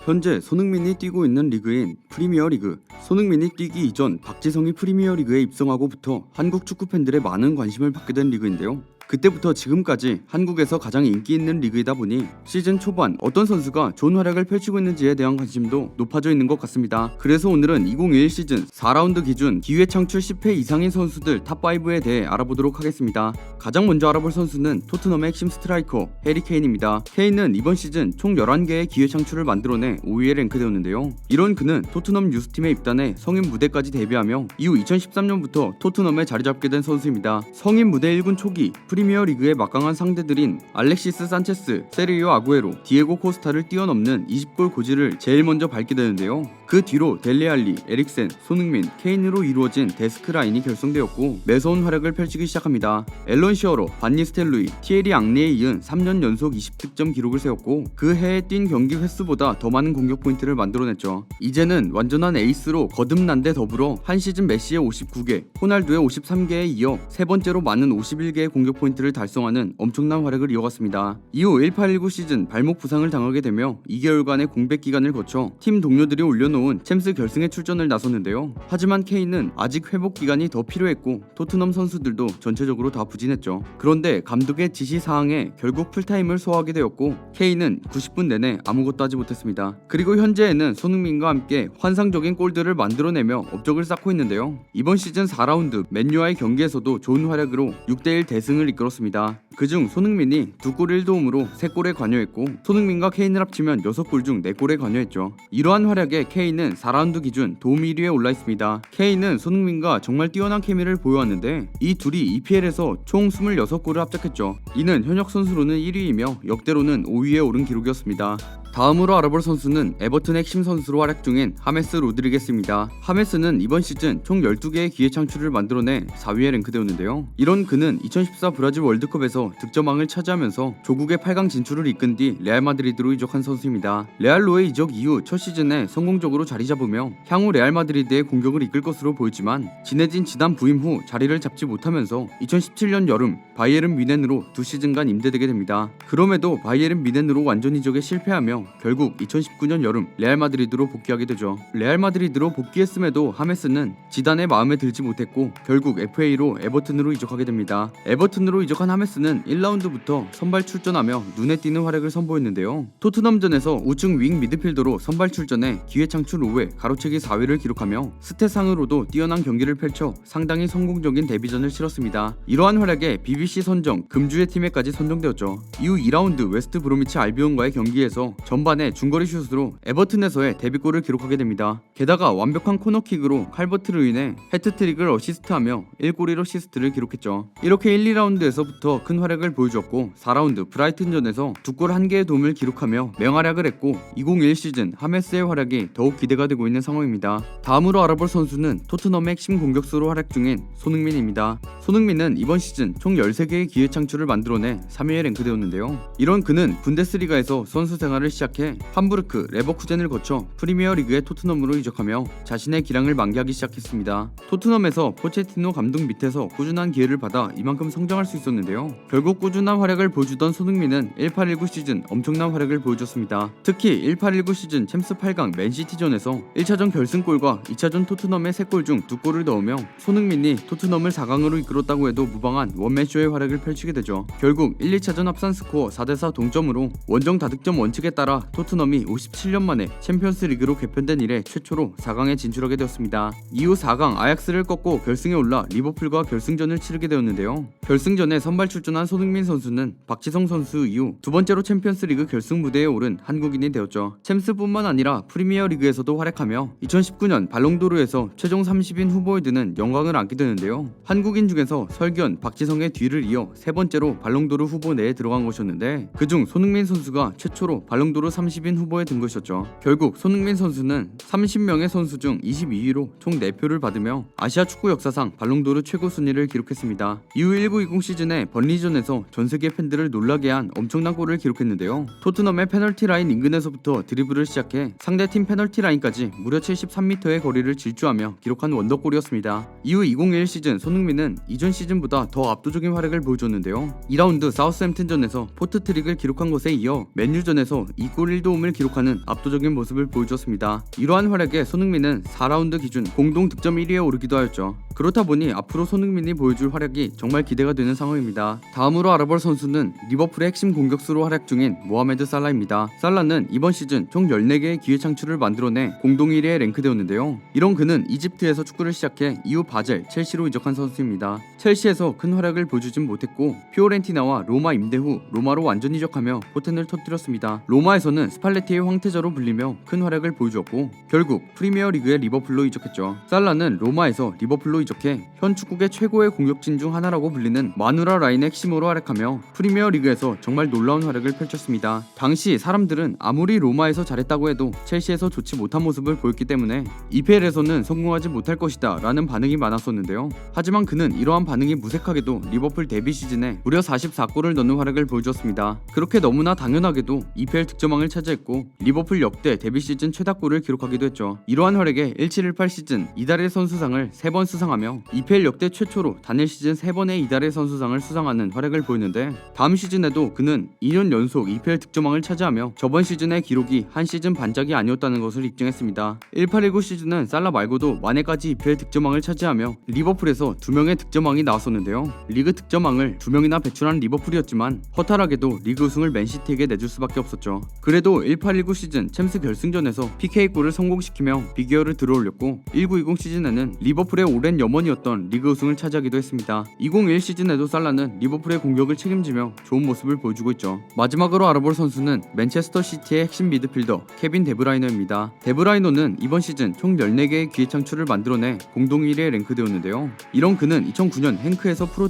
현재 손흥민이 뛰고 있는 리그인 프리미어리그. 손흥민이 뛰기 이전 박지성이 프리미어리그에 입성하고부터 한국 축구 팬들의 많은 관심을 받게 된 리그인데요. 그때부터 지금까지 한국에서 가장 인기 있는 리그이다 보니 시즌 초반 어떤 선수가 좋은 활약을 펼치고 있는지에 대한 관심도 높아져 있는 것 같습니다. 그래서 오늘은 2021 시즌 4라운드 기준 기회 창출 10회 이상인 선수들 탑5에 대해 알아보도록 하겠습니다. 가장 먼저 알아볼 선수는 토트넘의 핵심 스트라이커 해리 케인입니다. 케인은 이번 시즌 총 11개의 기회 창출을 만들어내 5위에 랭크되었는데요. 이런 그는 토트넘 유스팀에 입단해 성인 무대까지 데뷔하며 이후 2013년부터 토트넘에 자리 잡게 된 선수입니다. 성인 무대 1군 초기 프리미어리그의 막강한 상대들인 알렉시스 산체스, 세르히오 아구에로, 디에고 코스타를 뛰어넘는 20골 고지를 제일 먼저 밟게 되는데요. 그 뒤로 델레 알리, 에릭센, 손흥민, 케인으로 이루어진 데스크 라인이 결성되었고 매서운 활약을 펼치기 시작합니다. 앨런 시어러, 반 니스텔루이, 티에리 앙리에 이은 3년 연속 20득점 기록을 세웠고 그 해에 뛴 경기 횟수보다 더 많은 공격 포인트를 만들어냈죠. 이제는 완전한 에이스로 거듭난 데 더불어 한 시즌 메시의 59개, 호날두의 53개에 이어 세 번째로 많은 51개의 공격 포인트를 달성하는 엄청난 활약을 이어갔습니다. 이후 18-19 시즌 발목 부상을 당하게 되며 2개월간의 공백 기간을 거쳐 팀 동료들이 올려놓은 챔스 결승에 출전을 나섰는데요. 하지만 케인은 아직 회복 기간이 더 필요했고 토트넘 선수들도 전체적으로 다 부진했죠. 그런데 감독의 지시 사항에 결국 풀타임을 소화하게 되었고 케인은 90분 내내 아무것도 하지 못했습니다. 그리고 현재에는 손흥민과 함께 환상적인 골들을 만들어내며 업적을 쌓고 있는데요. 이번 시즌 4라운드 맨유와의 경기에서도 좋은 활약으로 6대1 대승을 이끌었습니다. 그중 손흥민이 2골 1도움으로 3골에 관여했고 손흥민과 케인을 합치면 6골 중 4골에 관여했죠. 이러한 활약에 케인은 4라운드 기준 도움 1위에 올라 있습니다. 케인은 손흥민과 정말 뛰어난 케미를 보여왔는데 이 둘이 EPL에서 총 26골을 합작했죠. 이는 현역 선수로는 1위이며 역대로는 5위에 오른 기록이었습니다. 다음으로 알아볼 선수는 에버튼 핵심 선수로 활약 중인 하메스 로드리게스입니다. 하메스는 이번 시즌 총 12개의 기회 창출을 만들어내 4위에 랭크되었는데요. 이런 그는 2014 브라질 월드컵에서 득점왕을 차지하면서 조국의 8강 진출을 이끈 뒤 레알 마드리드로 이적한 선수입니다. 레알로의 이적 이후 첫 시즌에 성공적으로 자리 잡으며 향후 레알 마드리드의 공격을 이끌 것으로 보이지만 지네딘 지단 부임 후 자리를 잡지 못하면서 2017년 여름 바이에른 뮌헨으로 2시즌간 임대되게 됩니다. 그럼에도 바이에른 뮌헨으로 완전 이적에 실패하며 결국 2019년 여름 레알 마드리드로 복귀하게 되죠. 레알 마드리드로 복귀했음에도 하메스는 지단의 마음에 들지 못했고 결국 FA로 에버튼으로 이적하게 됩니다. 에버튼으로 이적한 하메스는 1라운드부터 선발 출전하며 눈에 띄는 활약을 선보였는데요. 토트넘전에서 우측 윙 미드필더로 선발 출전해 기회 창출 5회, 가로채기 4회를 기록하며 스탯상으로도 뛰어난 경기를 펼쳐 상당히 성공적인 데뷔전을 치렀습니다. 이러한 활약에 BBC 선정 금주의 팀에까지 선정되었죠. 이후 2라운드 웨스트 브로미치 알비온과의 경기에서 전반에 중거리 슛으로 에버튼에서의 데뷔골을 기록하게 됩니다. 게다가 완벽한 코너킥으로 칼버트 루인의 해트트릭을 어시스트하며 1골 1어시스트를 기록했죠. 이렇게 1, 2라운드에서부터 큰 활약을 보여주었고 4라운드 브라이튼전에서 2골 1개의 도움을 기록하며 맹활약을 했고 2021 시즌 하메스의 활약이 더욱 기대가 되고 있는 상황입니다. 다음으로 알아볼 선수는 토트넘의 핵심 공격수로 활약 중인 손흥민입니다. 손흥민은 이번 시즌 총 13개의 기회 창출을 만들어내 3위에 랭크되었는데요. 이런 그는 분데스리가에서 선수 생활을 시작해 함부르크, 레버쿠젠을 거쳐 프리미어리그의 토트넘으로 이적하며 자신의 기량을 만개하기 시작했습니다. 토트넘에서 포체티노 감독 밑에서 꾸준한 기회를 받아 이만큼 성장할 수 있었는데요. 결국 꾸준한 활약을 보여주던 손흥민은 18-19 시즌 엄청난 활약을 보여줬습니다. 특히 18-19 시즌 챔스 8강 맨시티전에서 1차전 결승골과 2차전 토트넘의 3골 중 2골을 넣으며 손흥민이 토트넘을 4강으로 이끌었다고 해도 무방한 원맨쇼의 활약을 펼치게 되죠. 결국 1, 2차전 합산 스코어 4대4 동점으로 원정 다득점 원칙에 따라 토트넘이 57년 만에 챔피언스 리그로 개편된 이래 최초로 4강에 진출하게 되었습니다. 이후 4강 아약스를 꺾고 결승에 올라 리버풀과 결승전을 치르게 되었는데요. 결승전에 선발 출전한 손흥민 선수는 박지성 선수 이후 두 번째로 챔피언스 리그 결승 무대에 오른 한국인이 되었죠. 챔스뿐만 아니라 프리미어 리그에서도 활약하며 2019년 발롱도르에서 최종 30인 후보에 드는 영광을 안게 되는데요. 한국인 중에서 설기현, 박지성의 뒤를 이어 세 번째로 발롱도르 후보 내에 들어간 것이었는데 그중 손흥민 선수가 최초로 발롱도르 30인 후보에 든 것이었죠. 결국 손흥민 선수는 30명의 선수 중 22위로 총 4표를 받으며 아시아 축구 역사상 발롱도르 최고 순위를 기록했습니다. 이후 19-20 시즌에 번리전에서 전세계 팬들을 놀라게 한 엄청난 골을 기록했는데요. 토트넘의 페널티 라인 인근에서부터 드리블을 시작해 상대팀 페널티 라인까지 무려 73m의 거리를 질주하며 기록한 원더골이었습니다. 이후 2021 시즌 손흥민은 이전 시즌보다 더 압도적인 활약을 보여줬는데요. 2라운드 사우스햄튼전에서 포트트릭을 기록한 것에 이어 맨유전에서 2골 1도움을 기록하는 압도적인 모습을 보여줬습니다. 이러한 활약에 손흥민은 4라운드 기준 공동 득점 1위에 오르기도 하였죠. 그렇다 보니 앞으로 손흥민이 보여줄 활약이 정말 기대가 되는 상황입니다. 다음으로 알아볼 선수는 리버풀의 핵심 공격수로 활약 중인 모하메드 살라입니다. 살라는 이번 시즌 총 14개의 기회 창출을 만들어내 공동 1위에 랭크되었는데요. 이런 그는 이집트에서 축구를 시작해 이후 바젤, 첼시로 이적한 선수입니다. 첼시에서 큰 활약을 보여주진 못했고 피오렌티나와 로마 임대 후 로마로 완전 이적하며 포텐을 터뜨렸습니다. 로마에서는 스팔레티의 황태자로 불리며 큰 활약을 보여주었고 결국 프리미어리그의 리버풀로 이적했죠. 살라는 로마에서 리버풀로 이적해 현 축구계 최고의 공격진 중 하나라고 불리는 마누라 라인의 핵심으로 활약하며 프리미어리그에서 정말 놀라운 활약을 펼쳤습니다. 당시 사람들은 아무리 로마에서 잘했다고 해도 첼시에서 좋지 못한 모습을 보였기 때문에 EPL에서는 성공하지 못할 것이다 라는 반응이 많았었는데요. 하지만 그는 이러한 반응이 무색하게도 리버풀 데뷔 시즌에 무려 44골을 넣는 활약을 보여주었습니다. 그렇게 너무나 당연하게도 EPL 득점왕을 차지했고 리버풀 역대 데뷔 시즌 최다골을 기록하기도 했죠. 이러한 활약에 1718 시즌 이달의 선수상을 3번 수상하며 EPL 역대 최초로 단일 시즌 3번의 이달의 선수상을 수상하는 활약을 보였는데 다음 시즌에도 그는 2년 연속 EPL 득점왕을 차지하며 저번 시즌의 기록이 한 시즌 반짝이 아니었다는 것을 입증했습니다. 1819 시즌은 살라 말고도 마네까지 EPL 득점왕을 차지하며 리버풀에서 2명의 득점왕이 나왔었는데요. 리그 득점왕을 2명이나 배출한 리버풀이었지만 허탈하게도 리그 우승을 맨시티에게 내줄 수밖에 없었죠. 그래도 1819 시즌 챔스 결승전에서 PK골을 성공시키며 비기어를 들어올렸고 1920 시즌에는 리버풀의 오랜 염원이었던 리그 우승을 차지하기도 했습니다. 2021 시즌에도 살라는 리버풀의 공격을 책임지며 좋은 모습을 보여주고 있죠. 마지막으로 알아볼 선수는 맨체스터 시티의 핵심 미드필더 케빈 데브라이너입니다. 데브라이너는 이번 시즌 총 14개의 기회 창출을 만들어내 공동 1위에 랭크되었는데요. 이런 그는 2009년 행크에서 프로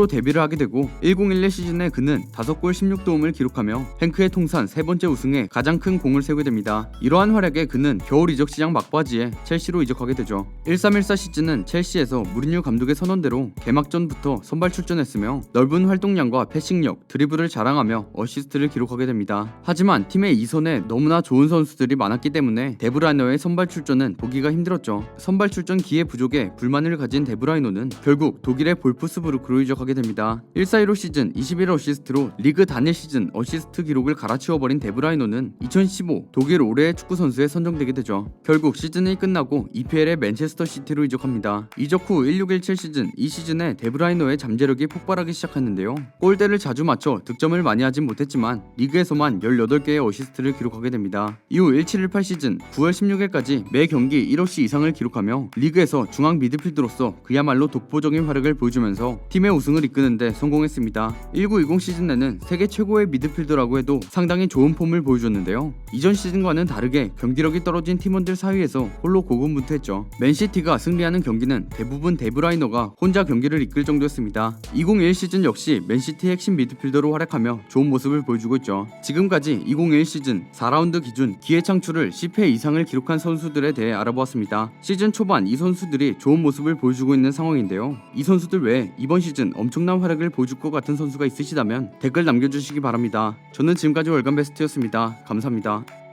데뷔를 하게 되고 1011 시즌에 그는 5골 16도움을 기록하며 행크의 통산 3번째 우승에 가장 큰 공을 세우게 됩니다. 이러한 활약에 그는 겨울 이적 시장 막바지에 첼시로 이적하게 되죠. 1314 시즌은 첼시에서 무리뉴 감독의 선언대로 개막전부터 선발 출전했으며 넓은 활동량과 패싱력, 드리블을 자랑하며 어시스트를 기록하게 됩니다. 하지만 팀의 이선에 너무나 좋은 선수들이 많았기 때문에 데브라이너의 선발 출전은 보기가 힘들었죠. 선발 출전 기회 부족에 불만을 가진 데브라이너는 결국 독일의 볼프스부르크로 이적하게 됩니다. 1415 시즌 21 어시스트로 리그 단일 시즌 어시스트 기록을 갈아치워버린 데브라이너는 2015 독일 올해의 축구 선수에 선정되게 되죠. 결국 시즌이 끝나고 EPL의 맨체스터 시티로 이적합니다. 이적 후 1617 시즌 이 시즌에 데브라이너의 잠재력이 폭발하기 시작했는데요. 골대를 자주 맞춰 득점을 많이 하진 못했지만 리그에서만 18개의 어시스트를 기록하게 됩니다. 이후 1718 시즌 9월 16일까지 매 경기 1어시 이상을 기록하며 리그에서 중앙 미드필더로서 그야말로 독보적인 활약을 보여주면서 팀의 우승을 이끄는 데 성공했습니다. 1920 시즌에는 세계 최고의 미드필더라고 해도 상당히 좋은 폼을 보여줬는데요. 이전 시즌과는 다르게 경기력이 떨어진 팀원들 사이에서 홀로 고군분투했죠. 맨시티가 승리하는 경기는 대부분 데브라이너가 혼자 경기를 이끌 정도였습니다. 2021 시즌 역시 맨시티 핵심 미드필더로 활약하며 좋은 모습을 보여주고 있죠. 지금까지 2021 시즌 4라운드 기준 기회 창출을 10회 이상을 기록한 선수들에 대해 알아보았습니다. 시즌 초반 이 선수들이 좋은 모습을 보여주고 있는 상황인데요. 이 선수들 외에 이번 시즌 엄청난 활약을 보여줄 것 같은 선수가 있으시다면 댓글 남겨주시기 바랍니다. 저는 지금까지 월간 베스트였습니다. 감사합니다.